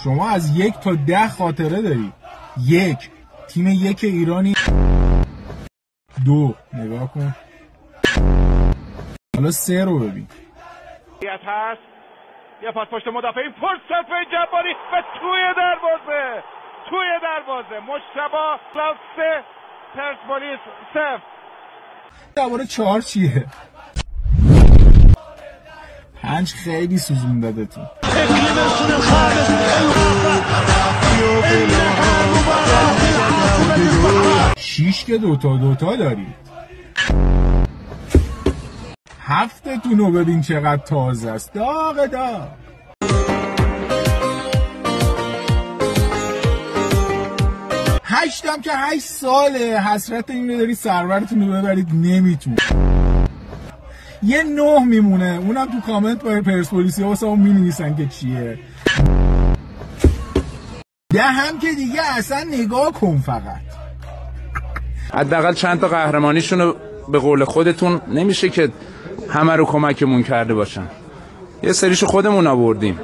شما از 1 تا 10 خاطره داری. 1 تیم 1 ایرانی 2 نگاه کن. حالا 3 رو ببین. هست یه پاس پشت مدافع، این فرصت به جباری و توی دروازه مجتبی کلاس 3 پرسپولیس 0. درباره 4 چیه؟ 5 خیلی سوزون داده تو. 6 که دوتا دارید. 7 تونو ببین چقدر تازه است. داغ. 8 هم که 8 ساله حسرت اینو داری سرورتون رو ببرید نمیتون. یه 9 میمونه، اونم تو کامنت با پرسپولیسی ها واسه اون مینویسن که چیه. 10 هم که دیگه اصلا نگاه کن فقط. حداقل چند تا قهرمانیشون رو به قول خودتون نمیشه که همه رو کمکمون کرده باشن. یه سریشو خودمون آوردیم.